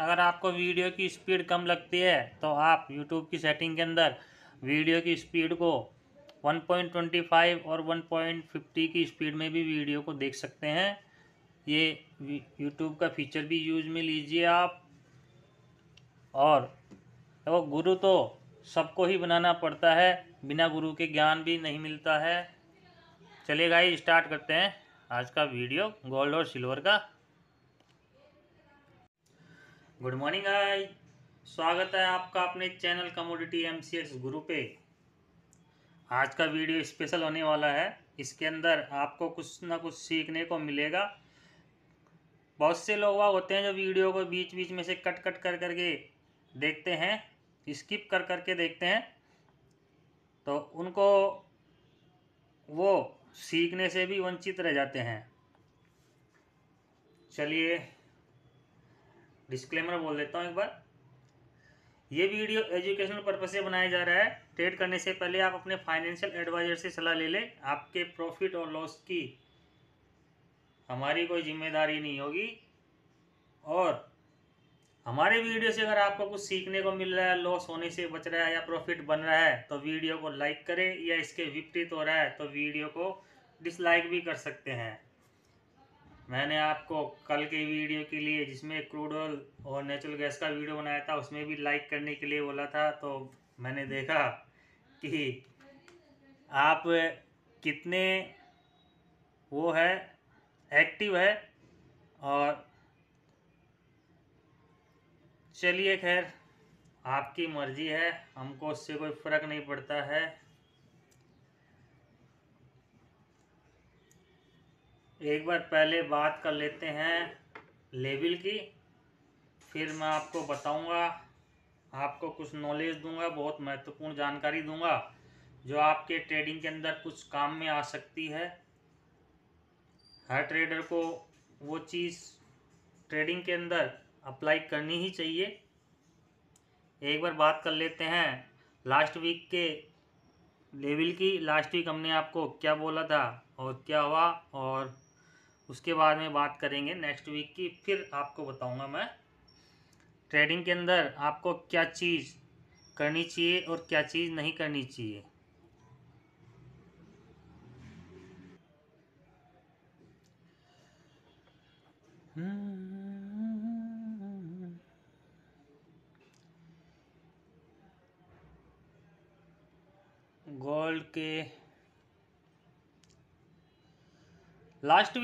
अगर आपको वीडियो की स्पीड कम लगती है तो आप YouTube की सेटिंग के अंदर वीडियो की स्पीड को 1.25 और 1.50 की स्पीड में भी वीडियो को देख सकते हैं। ये YouTube का फीचर भी यूज में लीजिए आप। और देखो, गुरु तो सबको ही बनाना पड़ता है, बिना गुरु के ज्ञान भी नहीं मिलता है। चलिए गाइस, स्टार्ट करते हैं आज का वीडियो गोल्ड और सिल्वर का। गुड मॉर्निंग गाइस, स्वागत है आपका अपने चैनल कमोडिटी एमसीएक्स गुरु पे। आज का वीडियो स्पेशल होने वाला है। इसके अंदर आपको कुछ ना कुछ सीखने को मिलेगा। बहुत से लोग होते हैं जो वीडियो को बीच बीच में से कट कट कर करके देखते हैं, स्किप कर करके देखते हैं, तो उनको वो सीखने से भी वंचित रह जाते हैं। चलिए डिस्क्लेमर बोल देता हूँ एक बार। ये वीडियो एजुकेशनल पर्पज से बनाया जा रहा है। ट्रेड करने से पहले आप अपने फाइनेंशियल एडवाइजर से सलाह ले लें। आपके प्रॉफिट और लॉस की हमारी कोई जिम्मेदारी नहीं होगी। और हमारे वीडियो से अगर आपको कुछ सीखने को मिल रहा है, लॉस होने से बच रहा है या प्रॉफिट बन रहा है, तो वीडियो को लाइक करें, या इसके विपरीत हो रहा है तो वीडियो को डिसलाइक भी कर सकते हैं। मैंने आपको कल के वीडियो के लिए, जिसमें क्रूड ऑयल और नेचुरल गैस का वीडियो बनाया था, उसमें भी लाइक करने के लिए बोला था। तो मैंने देखा कि आप कितने वो है एक्टिव है। और चलिए खैर, आपकी मर्जी है, हमको उससे कोई फ़र्क नहीं पड़ता है। एक बार पहले बात कर लेते हैं लेवल की, फिर मैं आपको बताऊंगा, आपको कुछ नॉलेज दूंगा, बहुत महत्वपूर्ण जानकारी दूंगा जो आपके ट्रेडिंग के अंदर कुछ काम में आ सकती है। हर ट्रेडर को वो चीज़ ट्रेडिंग के अंदर अप्लाई करनी ही चाहिए। एक बार बात कर लेते हैं लास्ट वीक के लेवल की। लास्ट वीक हमने आपको क्या बोला था और क्या हुआ, और उसके बाद में बात करेंगे नेक्स्ट वीक की। फिर आपको बताऊंगा मैं ट्रेडिंग के अंदर आपको क्या चीज़ करनी चाहिए और क्या चीज़ नहीं करनी चाहिए। गोल्ड के लास्ट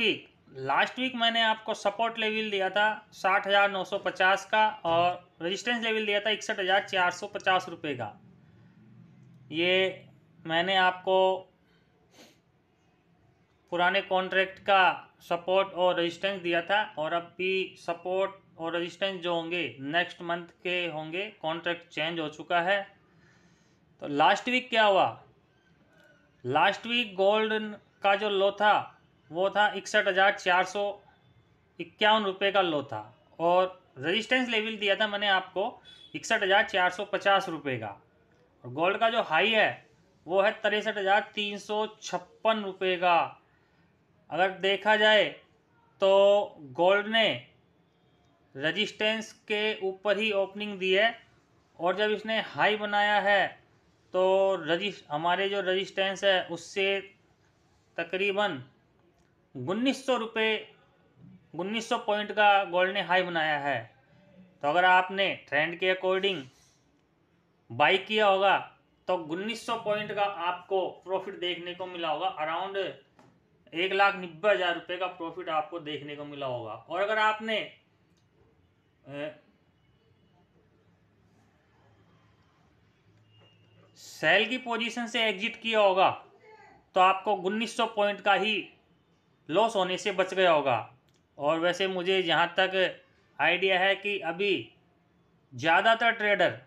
वीक मैंने आपको सपोर्ट लेवल दिया था 60,950 का, और रेजिस्टेंस लेवल दिया था 61,450 रुपये का। ये मैंने आपको पुराने कॉन्ट्रैक्ट का सपोर्ट और रेजिस्टेंस दिया था, और अब भी सपोर्ट और रेजिस्टेंस जो होंगे नेक्स्ट मंथ के होंगे। कॉन्ट्रैक्ट चेंज हो चुका है। तो लास्ट वीक क्या हुआ, लास्ट वीक गोल्ड का जो लो था वो था 61,451 रुपये का लो था, और रेजिस्टेंस लेवल दिया था मैंने आपको 61,450 रुपये का। और गोल्ड का जो हाई है वो है 63,356 रुपये का। अगर देखा जाए तो गोल्ड ने रेजिस्टेंस के ऊपर ही ओपनिंग दी है, और जब इसने हाई बनाया है तो हमारे जो रेजिस्टेंस है उससे तकरीबन 1900 पॉइंट का गोल्ड ने हाई बनाया है। तो अगर आपने ट्रेंड के अकॉर्डिंग बाई किया होगा तो 1900 पॉइंट का आपको प्रॉफिट देखने को मिला होगा। अराउंड 1,90,000 रुपये का प्रॉफिट आपको देखने को मिला होगा। और अगर आपने सेल की पोजीशन से एग्जिट किया होगा तो आपको 1900 पॉइंट का ही लॉस होने से बच गया होगा। और वैसे मुझे जहाँ तक आइडिया है कि अभी ज़्यादातर ट्रेडर,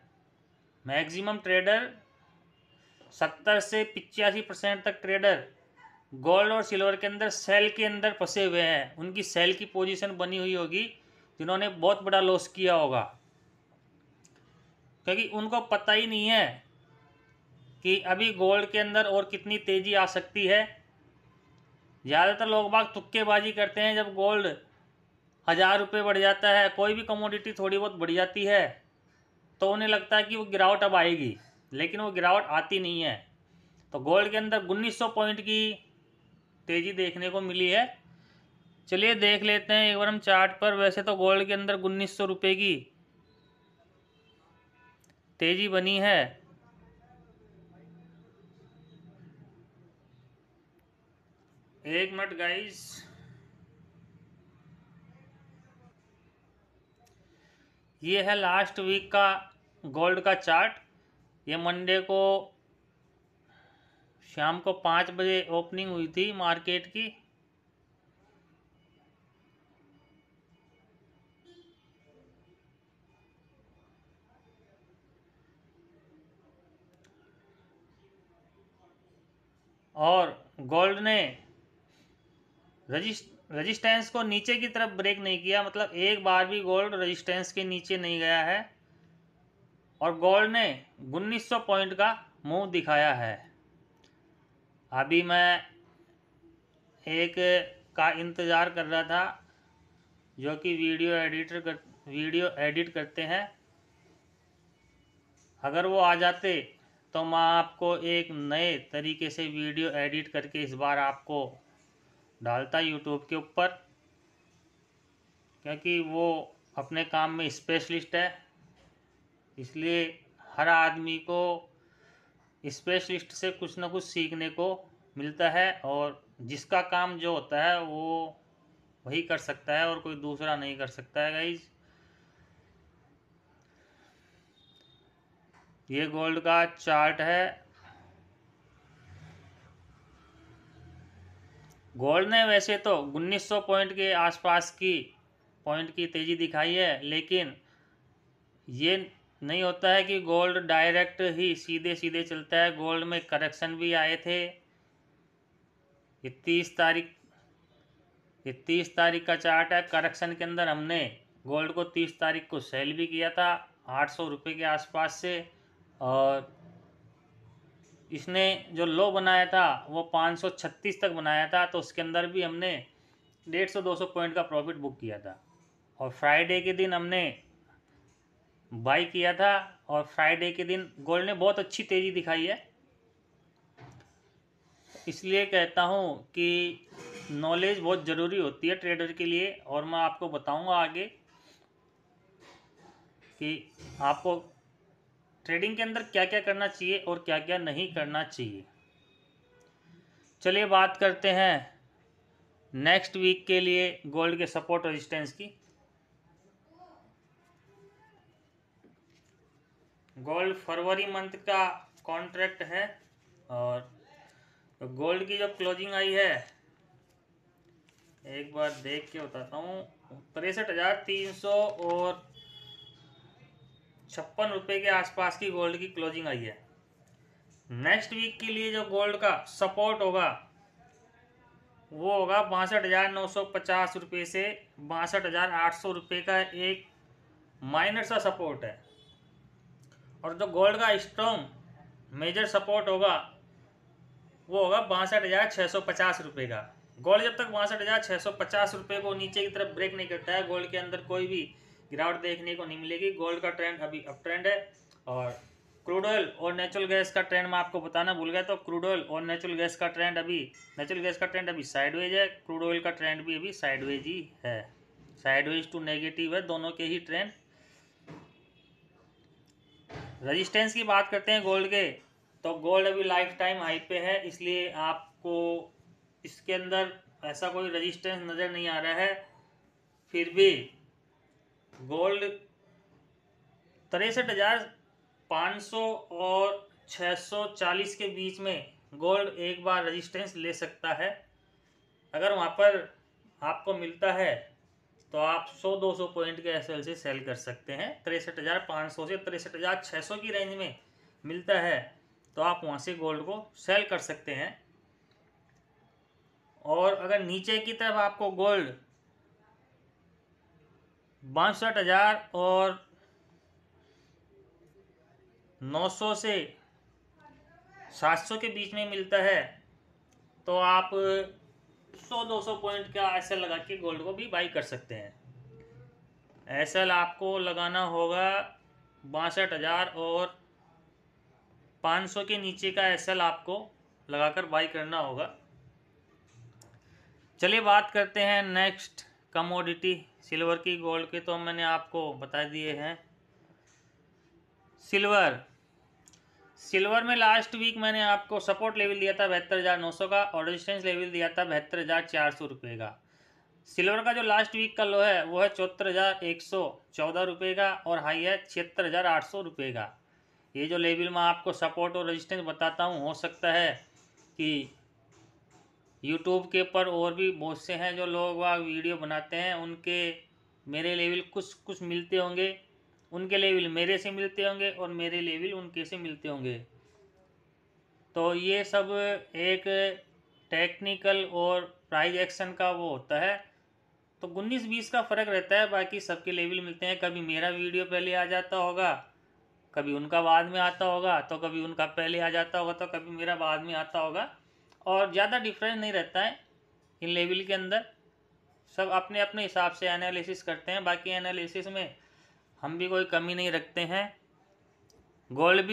मैक्सिमम ट्रेडर 70 से 85% तक ट्रेडर गोल्ड और सिल्वर के अंदर सेल के अंदर फंसे हुए हैं। उनकी सेल की पोजीशन बनी हुई होगी जिन्होंने बहुत बड़ा लॉस किया होगा, क्योंकि उनको पता ही नहीं है कि अभी गोल्ड के अंदर और कितनी तेज़ी आ सकती है। ज़्यादातर लोग बाग तुक्केबाजी करते हैं। जब गोल्ड 1000 रुपये बढ़ जाता है, कोई भी कमोडिटी थोड़ी बहुत बढ़ जाती है तो उन्हें लगता है कि वो गिरावट अब आएगी, लेकिन वो गिरावट आती नहीं है। तो गोल्ड के अंदर 1900 पॉइंट की तेज़ी देखने को मिली है। चलिए देख लेते हैं एक बार हम चार्ट पर। वैसे तो गोल्ड के अंदर 1900 रुपये की तेज़ी बनी है। एक मिनट गाइस, ये है लास्ट वीक का गोल्ड का चार्ट। ये मंडे को शाम को 5 बजे ओपनिंग हुई थी मार्केट की। और गोल्ड ने रजिस्टेंस को नीचे की तरफ ब्रेक नहीं किया, मतलब एक बार भी गोल्ड रजिस्टेंस के नीचे नहीं गया है और गोल्ड ने 1900 पॉइंट का मुंह दिखाया है। अभी मैं एक का इंतज़ार कर रहा था जो कि वीडियो एडिट करते हैं। अगर वो आ जाते तो मैं आपको एक नए तरीके से वीडियो एडिट करके इस बार आपको डालता यूट्यूब के ऊपर, क्योंकि वो अपने काम में स्पेशलिस्ट है। इसलिए हर आदमी को स्पेशलिस्ट से कुछ ना कुछ सीखने को मिलता है और जिसका काम जो होता है वो वही कर सकता है और कोई दूसरा नहीं कर सकता है गाइज। ये गोल्ड का चार्ट है। गोल्ड ने वैसे तो 1900 पॉइंट के आसपास की तेज़ी दिखाई है, लेकिन ये नहीं होता है कि गोल्ड डायरेक्ट ही सीधे सीधे चलता है। गोल्ड में करेक्शन भी आए थे। ये 30 तारीख का चार्ट है। करेक्शन के अंदर हमने गोल्ड को 30 तारीख को सेल भी किया था 800 रुपये के आसपास से, और इसने जो लो बनाया था वो 536 तक बनाया था, तो उसके अंदर भी हमने 150-200 पॉइंट का प्रॉफिट बुक किया था। और फ्राइडे के दिन हमने बाई किया था और फ्राइडे के दिन गोल्ड ने बहुत अच्छी तेज़ी दिखाई है। इसलिए कहता हूँ कि नॉलेज बहुत ज़रूरी होती है ट्रेडर के लिए, और मैं आपको बताऊँगा आगे कि आपको ट्रेडिंग के अंदर क्या क्या करना चाहिए और क्या क्या नहीं करना चाहिए। चलिए बात करते हैं नेक्स्ट वीक के लिए गोल्ड के सपोर्ट रेजिस्टेंस की। गोल्ड फरवरी मंथ का कॉन्ट्रैक्ट है और गोल्ड की जो क्लोजिंग आई है एक बार देख के बताता हूँ। 63,300 और 56 रुपये के आसपास की गोल्ड की क्लोजिंग आई है। नेक्स्ट वीक के लिए जो गोल्ड का सपोर्ट होगा वो होगा 62,950 रुपये से 62,800 रुपये का एक माइनर सा सपोर्ट है। और जो गोल्ड का स्ट्रॉन्ग मेजर सपोर्ट होगा वो होगा 62,650 रुपये का। गोल्ड जब तक 62,650 रुपये को नीचे की तरफ ब्रेक नहीं करता है, गोल्ड के अंदर कोई भी गिरावट देखने को नहीं मिलेगी। गोल्ड का ट्रेंड अभी अप ट्रेंड है। और क्रूड ऑयल और नेचुरल गैस का ट्रेंड मैं आपको बताना भूल गया, तो क्रूड ऑयल और नेचुरल गैस का ट्रेंड अभी साइडवेज है। क्रूड ऑयल का ट्रेंड भी अभी साइडवेज ही है, साइडवेज टू नेगेटिव है, दोनों के ही ट्रेंड। रेजिस्टेंस की बात करते हैं गोल्ड के, तो गोल्ड अभी लाइफ टाइम हाई पे है, इसलिए आपको इसके अंदर ऐसा कोई रेजिस्टेंस नज़र नहीं आ रहा है। फिर भी गोल्ड 63,500 और 640 के बीच में गोल्ड एक बार रेजिस्टेंस ले सकता है। अगर वहाँ पर आपको मिलता है तो आप 100-200 पॉइंट के एसएल से सेल कर सकते हैं। 63,500 से 63,600 की रेंज में मिलता है तो आप वहाँ से गोल्ड को सेल कर सकते हैं। और अगर नीचे की तरफ आपको गोल्ड 62,000 और 900 से 700 के बीच में मिलता है तो आप 100-200 पॉइंट का ऐसे लगा के गोल्ड को भी बाई कर सकते हैं। एसएल आपको लगाना होगा 62,000 और 500 के नीचे का एसएल आपको लगाकर बाई करना होगा। चलिए बात करते हैं नेक्स्ट कमोडिटी सिल्वर की। गोल्ड के तो मैंने आपको बता दिए हैं। सिल्वर में लास्ट वीक मैंने आपको सपोर्ट लेवल दिया था 72,900 का और रेजिस्टेंस लेवल दिया था 72,400 रुपये का। सिल्वर का जो लास्ट वीक का लो है वो है 74,114 रुपये का और हाई है 76,800 रुपये का। ये जो लेवल मैं आपको सपोर्ट और रेजिस्टेंस बताता हूँ, हो सकता है कि यूट्यूब के ऊपर और भी बहुत से हैं जो लोग वह वीडियो बनाते हैं, उनके मेरे लेवल कुछ मिलते होंगे, उनके लेवल मेरे से मिलते होंगे और मेरे लेवल उनके से मिलते होंगे। तो ये सब एक टेक्निकल और प्राइस एक्शन का वो होता है। तो 19-20 का फ़र्क रहता है, बाकी सबके लेवल मिलते हैं। कभी मेरा वीडियो पहले आ जाता होगा, कभी उनका बाद में आता होगा, तो कभी उनका पहले आ जाता होगा, तो कभी मेरा बाद में आता होगा। और ज़्यादा डिफरेंस नहीं रहता है इन लेवल के अंदर। सब अपने अपने हिसाब से एनालिसिस करते हैं। बाकी एनालिसिस में हम भी कोई कमी नहीं रखते हैं। गोल्ड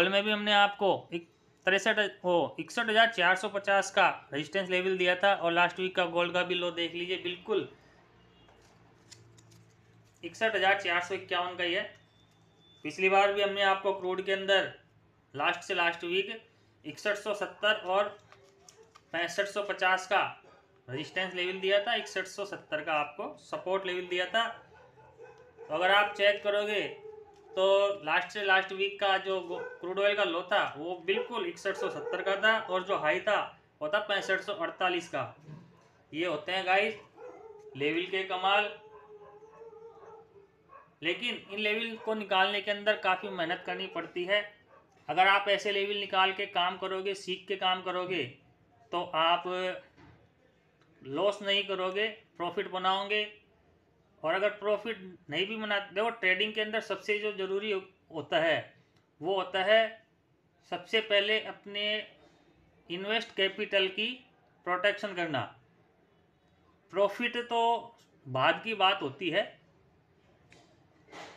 में भी हमने आपको 61,450 का रेजिस्टेंस लेवल दिया था और लास्ट वीक का गोल्ड का भी लो देख लीजिए, बिल्कुल 61,451 का ही है। पिछली बार भी हमने आपको क्रूड के अंदर लास्ट से लास्ट वीक 6170 और 6550 का रेजिस्टेंस लेवल दिया था, 6170 का आपको सपोर्ट लेवल दिया था। तो अगर आप चेक करोगे तो लास्ट से लास्ट वीक का जो क्रूड ऑयल का लो था वो बिल्कुल 6170 का था और जो हाई था वो था 6548 का। ये होते हैं गाइस लेवल के कमाल। लेकिन इन लेवल को निकालने के अंदर काफ़ी मेहनत करनी पड़ती है। अगर आप ऐसे लेवल निकाल के काम करोगे, सीख के काम करोगे, तो आप लॉस नहीं करोगे, प्रॉफिट बनाओगे। और अगर प्रॉफिट नहीं भी बना, देखो ट्रेडिंग के अंदर सबसे जो ज़रूरी होता है वो होता है सबसे पहले अपने इन्वेस्ट कैपिटल की प्रोटेक्शन करना। प्रॉफिट तो बाद की बात होती है,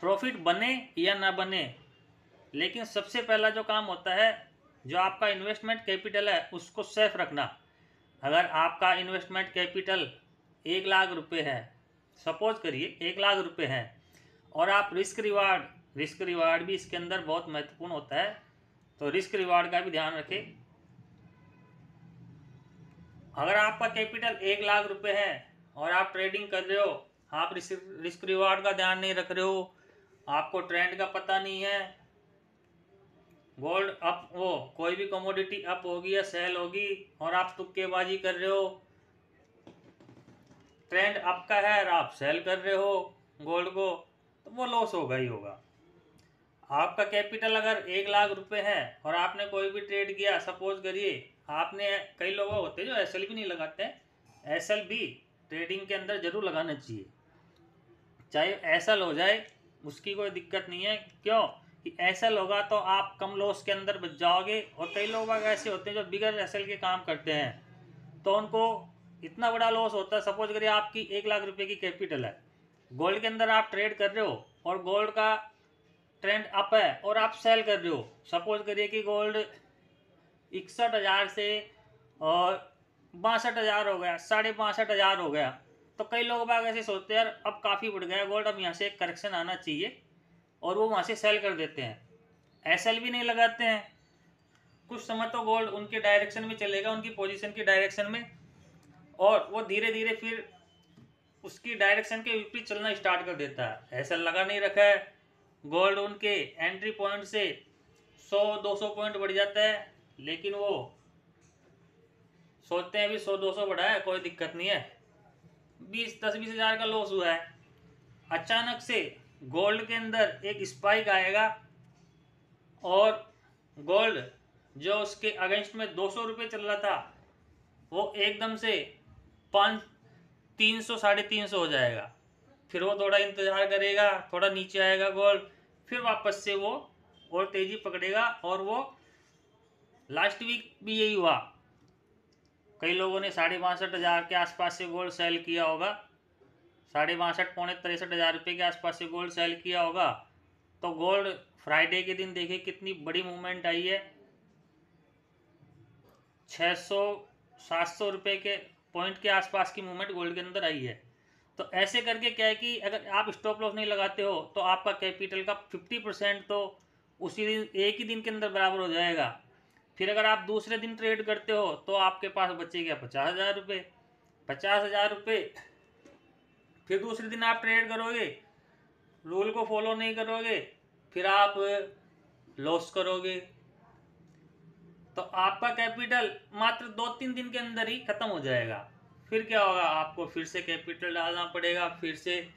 प्रॉफिट बने या ना बने, लेकिन सबसे पहला जो काम होता है जो आपका इन्वेस्टमेंट कैपिटल है उसको सेफ रखना। अगर आपका इन्वेस्टमेंट कैपिटल 1,00,000 रुपये है, सपोज करिए 1,00,000 रुपये है, और आप रिस्क रिवार्ड भी इसके अंदर बहुत महत्वपूर्ण होता है, तो रिस्क रिवार्ड का भी ध्यान रखें। अगर आपका कैपिटल 1,00,000 रुपये है और आप ट्रेडिंग कर रहे हो, आप रिस्क रिवार्ड का ध्यान नहीं रख रहे हो, आपको ट्रेंड का पता नहीं है, गोल्ड अप हो, कोई भी कमोडिटी अप होगी या सेल होगी और आप तुक्केबाजी कर रहे हो, ट्रेंड अप का है और आप सेल कर रहे हो गोल्ड को, तो वो लॉस होगा ही होगा। आपका कैपिटल अगर 1,00,000 रुपये है और आपने कोई भी ट्रेड किया, सपोज करिए आपने, कई लोग होते हैं जो एसएल भी नहीं लगाते हैं, एसएल भी ट्रेडिंग के अंदर जरूर लगाना चाहिए, चाहे एसएल हो जाए उसकी कोई दिक्कत नहीं है। क्यों कि एसएल होगा तो आप कम लॉस के अंदर बच जाओगे। और कई लोग ऐसे होते हैं जो बिगर एसएल के काम करते हैं तो उनको इतना बड़ा लॉस होता है। सपोज करिए आपकी 1,00,000 रुपये की कैपिटल है, गोल्ड के अंदर आप ट्रेड कर रहे हो और गोल्ड का ट्रेंड अप है और आप सेल कर रहे हो। सपोज करिए कि गोल्ड 61,000 से और 62,000 हो गया, 65,500 हो गया, तो कई लोग बाग ऐसे सोचते हैं यार अब काफ़ी बढ़ गया गोल्ड, अब यहाँ से एक करेक्शन आना चाहिए, और वो वहाँ से सेल कर देते हैं, एसएल भी नहीं लगाते हैं। कुछ समय तो गोल्ड उनके डायरेक्शन में चलेगा, उनकी पोजीशन की डायरेक्शन में, और वो धीरे धीरे फिर उसकी डायरेक्शन के विपरीत चलना स्टार्ट कर देता है। एसएल लगा नहीं रखा है, गोल्ड उनके एंट्री पॉइंट से 100-200 पॉइंट बढ़ जाता है, लेकिन वो सोचते हैं अभी 100-200 बढ़ा है कोई दिक्कत नहीं है, 10-20 हज़ार का लॉस हुआ है। अचानक से गोल्ड के अंदर एक स्पाइक आएगा और गोल्ड जो उसके अगेंस्ट में 200 रुपये चल रहा था वो एकदम से 300-350 हो जाएगा। फिर वो थोड़ा इंतज़ार करेगा, थोड़ा नीचे आएगा गोल्ड, फिर वापस से वो और तेज़ी पकड़ेगा। और वो लास्ट वीक भी यही हुआ, कई लोगों ने 65,500 के आसपास से गोल्ड सेल किया होगा, 62 पौने 63 हज़ार रुपये के आसपास से गोल्ड सेल किया होगा। तो गोल्ड फ्राइडे के दिन देखिए कितनी बड़ी मूवमेंट आई है, 600-700 रुपये के पॉइंट के आसपास की मूवमेंट गोल्ड के अंदर आई है। तो ऐसे करके क्या है कि अगर आप स्टॉप लॉस नहीं लगाते हो तो आपका कैपिटल का 50% तो उसी दिन एक ही दिन के अंदर बराबर हो जाएगा। फिर अगर आप दूसरे दिन ट्रेड करते हो तो आपके पास बचेगा 50,000 रुपये। 50,000 रुपये फिर दूसरे दिन आप ट्रेड करोगे, रूल को फॉलो नहीं करोगे, फिर आप लॉस करोगे, तो आपका कैपिटल मात्र 2-3 दिन के अंदर ही खत्म हो जाएगा। फिर क्या होगा, आपको फिर से कैपिटल डालना पड़ेगा, फिर से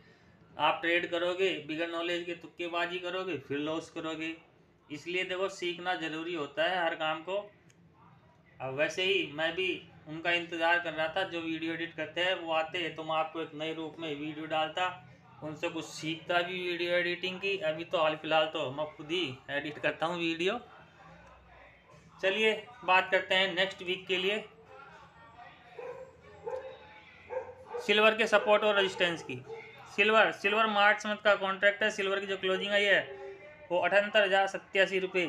आप ट्रेड करोगे, बिगर नॉलेज के तुक्केबाजी करोगे, फिर लॉस करोगे। इसलिए देखो सीखना ज़रूरी होता है हर काम को। अब वैसे ही मैं भी उनका इंतज़ार कर रहा था जो वीडियो एडिट करते हैं, वो आते तो मैं आपको एक नए रूप में वीडियो डालता, उनसे कुछ सीखता भी वीडियो एडिटिंग की। अभी तो हाल फिलहाल तो मैं खुद ही एडिट करता हूँ वीडियो। चलिए बात करते हैं नेक्स्ट वीक के लिए सिल्वर के सपोर्ट और रेजिस्टेंस की। सिल्वर मार्च मंथ का कॉन्ट्रैक्ट है। सिल्वर की जो क्लोजिंग आई है वो 78,087 रुपये,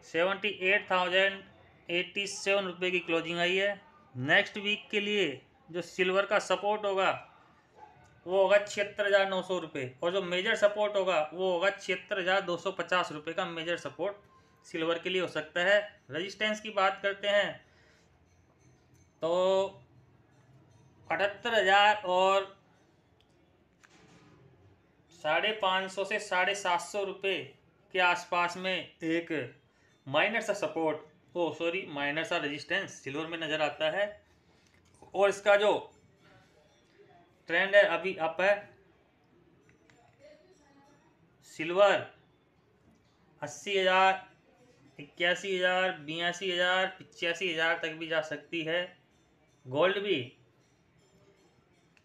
78,087 रुपये की क्लोजिंग आई है। नेक्स्ट वीक के लिए जो सिल्वर का सपोर्ट होगा वो होगा 76,900 रुपये, और जो मेजर सपोर्ट होगा वो होगा 76,250 रुपये का मेजर सपोर्ट सिल्वर के लिए हो सकता है। रेजिस्टेंस की बात करते हैं तो 78,000 और 550 से 750 रुपये के आसपास में एक माइनर सा माइनर सा रेजिस्टेंस सिल्वर में नज़र आता है। और इसका जो ट्रेंड है अभी अप है। सिल्वर 80,000, 81,000, 82,000, 85,000 तक भी जा सकती है। गोल्ड भी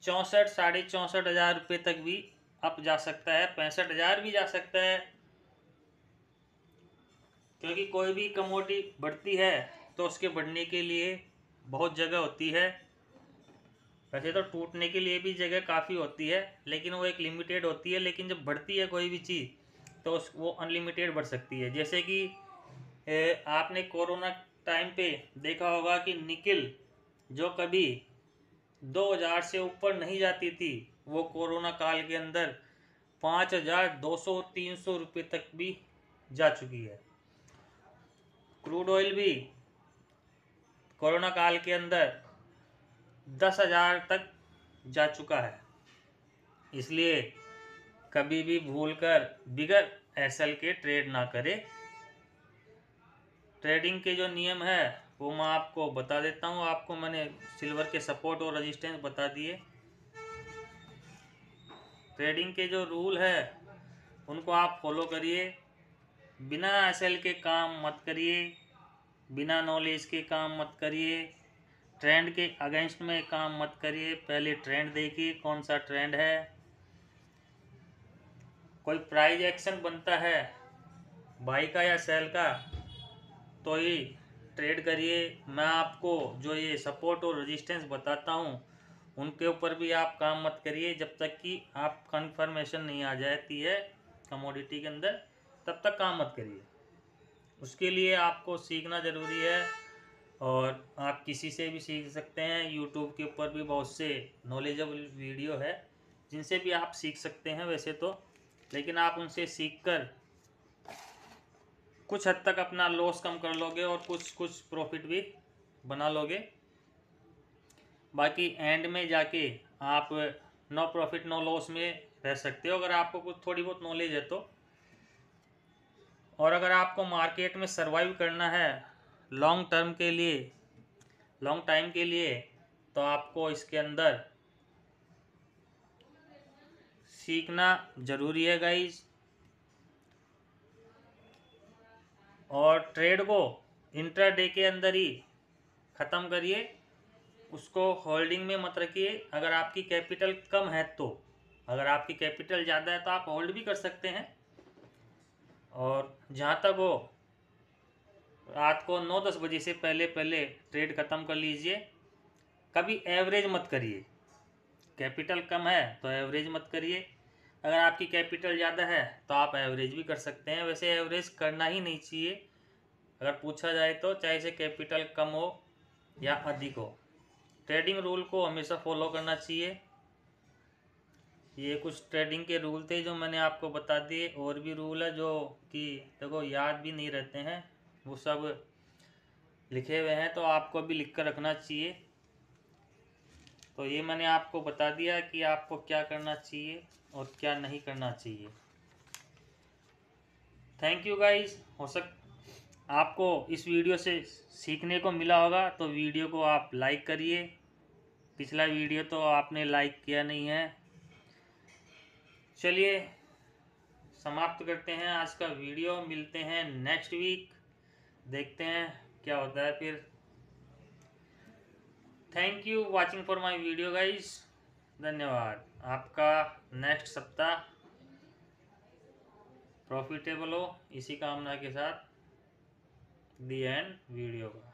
64, 64,500 रुपये तक भी अप जा सकता है, 65,000 भी जा सकता है। क्योंकि कोई भी कमोडिटी बढ़ती है तो उसके बढ़ने के लिए बहुत जगह होती है। वैसे तो टूटने के लिए भी जगह काफ़ी होती है, लेकिन वो एक लिमिटेड होती है। लेकिन जब बढ़ती है कोई भी चीज़ तो वो अनलिमिटेड बढ़ सकती है। जैसे कि आपने कोरोना टाइम पे देखा होगा कि निकिल जो कभी 2,000 से ऊपर नहीं जाती थी, वो कोरोना काल के अंदर 5,200-300 रुपये तक भी जा चुकी है। क्रूड ऑयल भी कोरोना काल के अंदर 10,000 तक जा चुका है। इसलिए कभी भी भूलकर बिगर एसएल के ट्रेड ना करें। ट्रेडिंग के जो नियम है वो मैं आपको बता देता हूँ। आपको मैंने सिल्वर के सपोर्ट और रेजिस्टेंस बता दिए। ट्रेडिंग के जो रूल है उनको आप फॉलो करिए। बिना एसएल के काम मत करिए, बिना नॉलेज के काम मत करिए, ट्रेंड के अगेंस्ट में काम मत करिए। पहले ट्रेंड देखिए कौन सा ट्रेंड है। कोई प्राइस एक्शन बनता है बाई का या सेल का तो ही ट्रेड करिए। मैं आपको जो ये सपोर्ट और रेजिस्टेंस बताता हूँ उनके ऊपर भी आप काम मत करिए जब तक कि आप कंफर्मेशन नहीं आ जाती है कमोडिटी के अंदर, तब तक काम मत करिए। उसके लिए आपको सीखना ज़रूरी है और आप किसी से भी सीख सकते हैं। यूट्यूब के ऊपर भी बहुत से नॉलेजेबल वीडियो है जिनसे भी आप सीख सकते हैं वैसे तो, लेकिन आप उनसे सीखकर कुछ हद तक अपना लॉस कम कर लोगे और कुछ प्रॉफिट भी बना लोगे। बाकी एंड में जाके आप नो प्रॉफिट नो लॉस में रह सकते हो अगर आपको कुछ थोड़ी बहुत नॉलेज है तो। और अगर आपको मार्केट में सरवाइव करना है लॉन्ग टाइम के लिए तो आपको इसके अंदर सीखना ज़रूरी है गाइस। और ट्रेड को इंट्राडे के अंदर ही ख़त्म करिए, उसको होल्डिंग में मत रखिए। अगर आपकी कैपिटल कम है तो, अगर आपकी कैपिटल ज़्यादा है तो आप होल्ड भी कर सकते हैं। और जहाँ तक हो रात को 9-10 बजे से पहले ट्रेड ख़त्म कर लीजिए। कभी एवरेज मत करिए। कैपिटल कम है तो एवरेज मत करिए, अगर आपकी कैपिटल ज़्यादा है तो आप एवरेज भी कर सकते हैं। वैसे एवरेज करना ही नहीं चाहिए अगर पूछा जाए तो, चाहे से कैपिटल कम हो या अधिक हो। ट्रेडिंग रूल को हमेशा फॉलो करना चाहिए। ये कुछ ट्रेडिंग के रूल थे जो मैंने आपको बता दिए। और भी रूल है जो कि देखो याद भी नहीं रहते हैं, वो सब लिखे हुए हैं, तो आपको भी लिख कर रखना चाहिए। तो ये मैंने आपको बता दिया कि आपको क्या करना चाहिए और क्या नहीं करना चाहिए। Thank you guys. आपको इस वीडियो से सीखने को मिला होगा तो वीडियो को आप लाइक करिए। पिछला वीडियो तो आपने लाइक किया नहीं है। चलिए समाप्त करते हैं आज का वीडियो, मिलते हैं नेक्स्ट वीक, देखते हैं क्या होता है फिर। Thank you watching for my video guys, धन्यवाद। आपका नेक्स्ट सप्ताह प्रॉफिटेबल हो, इसी कामना के साथ दी एंड वीडियो का।